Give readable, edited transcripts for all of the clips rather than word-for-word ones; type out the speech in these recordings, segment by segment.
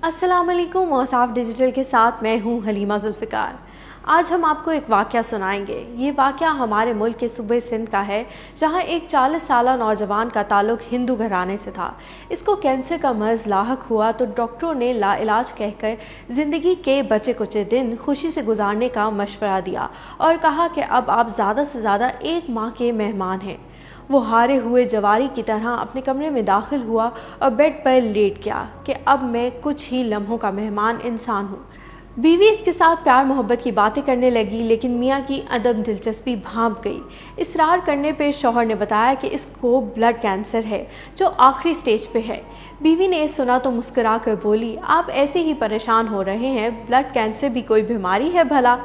अस्सलाम वालेकुम। औसाफ डिजिटल के साथ मैं हूं हलीमा जुल्फ़िकार। आज हम आपको एक वाक़या सुनाएंगे। ये वाक़या हमारे मुल्क के सूबे सिंध का है, जहां एक 40 साला नौजवान का ताल्लुक़ हिंदू घराने से था। इसको कैंसर का मर्ज़ लाहक हुआ तो डॉक्टरों ने लाइलाज कहकर ज़िंदगी के बचे कुचे दिन खुशी से गुजारने का मशवरा दिया और कहा कि अब आप ज़्यादा से ज़्यादा 1 माह के मेहमान हैं। वो हारे हुए जवारी की तरह अपने कमरे में दाखिल हुआ और बेड पर लेट गया कि अब मैं कुछ ही लम्हों का मेहमान इंसान हूँ। बीवी इसके साथ प्यार मोहब्बत की बातें करने लगी, लेकिन मियाँ की अदम दिलचस्पी भांप गई। इसरार करने पे शौहर ने बताया कि इसको ब्लड कैंसर है जो आखिरी स्टेज पे है। बीवी ने सुना तो मुस्कुरा कर बोली, आप ऐसे ही परेशान हो रहे हैं, ब्लड कैंसर भी कोई बीमारी है भला?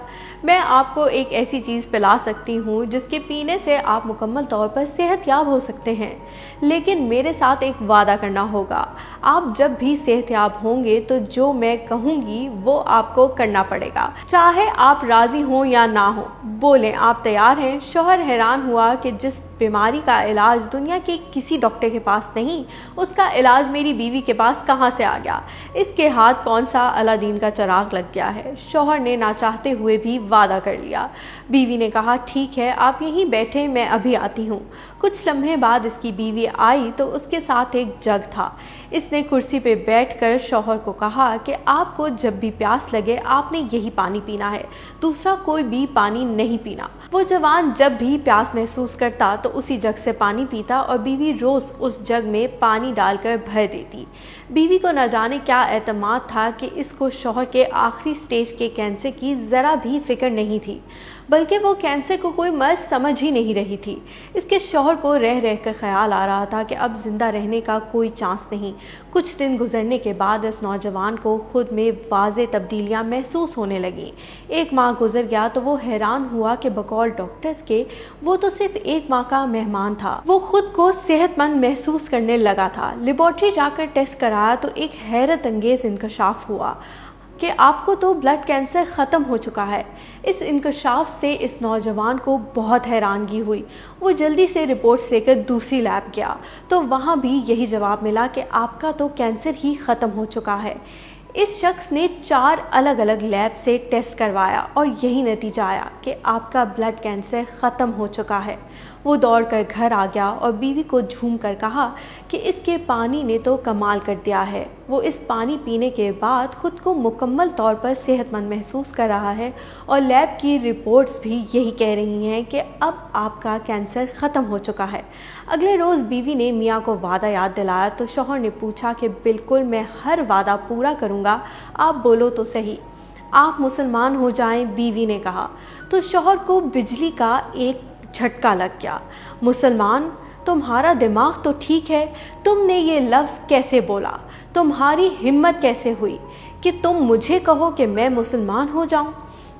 मैं आपको एक ऐसी चीज़ पिला सकती हूँ जिसके पीने से आप मुकम्मल तौर पर सेहतयाब हो सकते हैं, लेकिन मेरे साथ एक वादा करना होगा। आप जब भी सेहतयाब होंगे तो जो मैं कहूँगी वो आपको करना पड़ेगा, चाहे आप राजी हों या ना हो। बोलें, आप तैयार हैं? शौहर हैरान हुआ कि जिस बीमारी का इलाज दुनिया के किसी डॉक्टर के पास नहीं, उसका इलाज मेरी बीवी के पास कहाँ से आ गया? इसके हाथ कौन सा अलादीन का चिराग लग गया है? शौहर ने ना चाहते हुए भी वादा कर लिया। बीवी ने कहा, ठीक है, आप यहीं बैठे, मैं अभी आती हूँ। कुछ लम्हे बाद इसकी बीवी आई तो उसके साथ एक जग था। इसने कुर्सी पे बैठकर शौहर को कहा कि आपको जब भी प्यास लगे आपने यही पानी पीना है, दूसरा कोई भी पानी नहीं पीना। वो जवान जब भी प्यास महसूस करता तो उसी जग से पानी पीता और बीवी रोज़ उस जग में पानी डालकर भर देती। बीवी को न जाने क्या एतमाद था कि इसको शौहर के आखिरी स्टेज के कैंसर की ज़रा भी फिक्र नहीं थी, बल्कि वो कैंसर को कोई मर्ज़ समझ ही नहीं रही थी। इसके शौहर को रह रह कर ख्याल आ रहा था कि अब ज़िंदा रहने का कोई चांस नहीं। कुछ दिन गुजरने के बाद इस नौजवान को खुद में वाज़े तब्दीलियाँ महसूस होने लगीं। 1 माह गुजर गया तो वो हैरान हुआ कि बकौल डॉक्टर्स के वो तो सिर्फ 1 माह का मेहमान था। वो खुद को सेहतमंद महसूस करने लगा था। लेबॉर्ट्री जाकर टेस्ट कराया तो एक हैरत अंगेज़ इंकशाफ हुआ कि आपको तो ब्लड कैंसर ख़त्म हो चुका है। इस इंकशाफ से इस नौजवान को बहुत हैरानगी हुई। वो जल्दी से रिपोर्ट्स लेकर दूसरी लैब गया तो वहाँ भी यही जवाब मिला कि आपका तो कैंसर ही ख़त्म हो चुका है। इस शख्स ने 4 अलग अलग लैब से टेस्ट करवाया और यही नतीजा आया कि आपका ब्लड कैंसर ख़त्म हो चुका है। वो दौड़कर घर आ गया और बीवी को झूम कर कहा कि इसके पानी ने तो कमाल कर दिया है। वो इस पानी पीने के बाद ख़ुद को मुकम्मल तौर पर सेहतमंद महसूस कर रहा है और लैब की रिपोर्ट्स भी यही कह रही हैं कि अब आपका कैंसर ख़त्म हो चुका है। अगले रोज़ बीवी ने मियाँ को वादा याद दिलाया तो शौहर ने पूछा कि बिल्कुल, मैं हर वादा पूरा करूँगा, आप बोलो तो सही। आप मुसलमान हो जाएं, बीवी ने कहा तो शौहर को बिजली का एक झटका लग गया। मुसलमान? तुम्हारा दिमाग तो ठीक है, तुमने ये लफ्ज़ कैसे बोला? तुम्हारी हिम्मत कैसे हुई कि तुम मुझे कहो कि मैं मुसलमान हो जाऊं?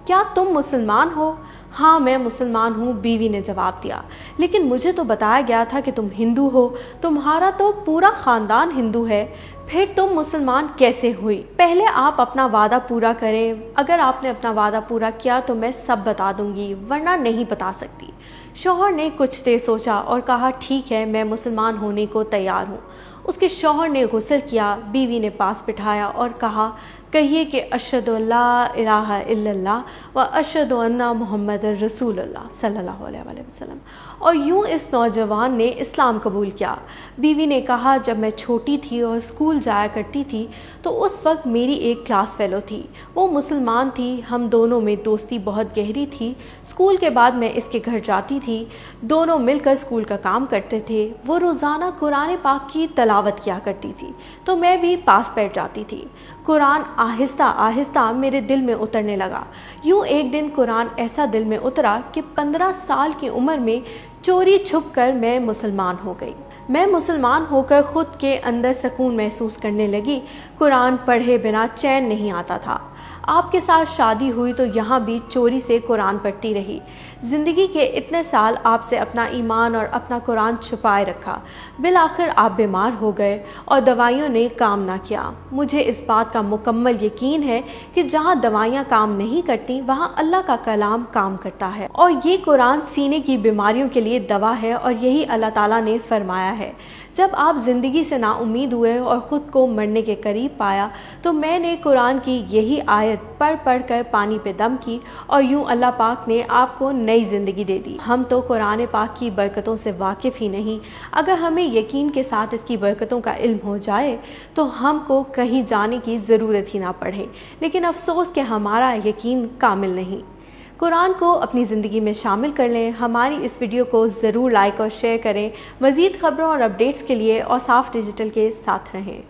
क्या तुम मुसलमान हो? हाँ, मैं मुसलमान हूँ, बीवी ने जवाब दिया, लेकिन मुझे तो बताया गया था कि तुम हिंदू हो, तुम्हारा तो पूरा ख़ानदान हिंदू है, फिर तुम मुसलमान कैसे हुई? पहले आप अपना वादा पूरा करें, अगर आपने अपना वादा पूरा किया तो मैं सब बता दूंगी, वरना नहीं बता सकती। शौहर ने कुछ देर सोचा और कहा, ठीक है, मैं मुसलमान होने को तैयार हूँ। उसके शौहर ने गुस्ल किया, बीवी ने पास बिठाया और कहा, कहिए कि अशहदु अल्ला इलाहा इल्लल्लाह व अशहदु अन्ना मुहम्मद रसूलुल्लाह सल्लल्लाहु अलैहि वसल्लम। और यूँ इस नौजवान ने इस्लाम कबूल किया। बीवी ने कहा, जब मैं छोटी थी और स्कूल जाया करती थी तो उस वक्त मेरी एक क्लास फेलो थी, वो मुसलमान थी, हम दोनों में दोस्ती बहुत गहरी थी। स्कूल के बाद मैं इसके घर जाती थी, दोनों मिलकर स्कूल का काम करते थे। वो रोज़ाना कुरान पाक की तलावत किया करती थी तो मैं भी पास बैठ जाती थी। कुरान आहिस्ता आहिस्ता मेरे दिल में उतरने लगा। यूँ एक दिन कुरान ऐसा दिल में उतरा कि 15 साल की उम्र में चोरी छुप कर मैं मुसलमान हो गई। मैं मुसलमान होकर ख़ुद के अंदर सुकून महसूस करने लगी। कुरान पढ़े बिना चैन नहीं आता था। آپ کے ساتھ شادی ہوئی تو یہاں بھی چوری سے قرآن پڑھتی رہی، زندگی کے اتنے سال آپ سے اپنا ایمان اور اپنا قرآن چھپائے رکھا، بالآخر آپ بیمار ہو گئے اور دوائیوں نے کام نہ کیا۔ مجھے اس بات کا مکمل یقین ہے کہ جہاں دوائیاں کام نہیں کرتی وہاں اللہ کا کلام کام کرتا ہے، اور یہ قرآن سینے کی بیماریوں کے لیے دوا ہے، اور یہی اللہ تعالیٰ نے فرمایا ہے، جب آپ زندگی سے نا امید ہوئے اور خود کو مرنے کے قریب پایا تو میں نے قرآن کی یہی آیت پڑھ کر پانی پہ دم کی، اور یوں اللہ پاک نے آپ کو نئی زندگی دے دی۔ ہم تو قرآن پاک کی برکتوں سے واقف ہی نہیں، اگر ہمیں یقین کے ساتھ اس کی برکتوں کا علم ہو جائے تو ہم کو کہیں جانے کی ضرورت ہی نہ پڑے، لیکن افسوس کہ ہمارا یقین کامل نہیں۔ قرآن کو اپنی زندگی میں شامل کر لیں۔ ہماری اس ویڈیو کو ضرور لائک اور شیئر کریں۔ مزید خبروں اور اپڈیٹس کے لیے اوصاف ڈیجیٹل کے ساتھ رہیں۔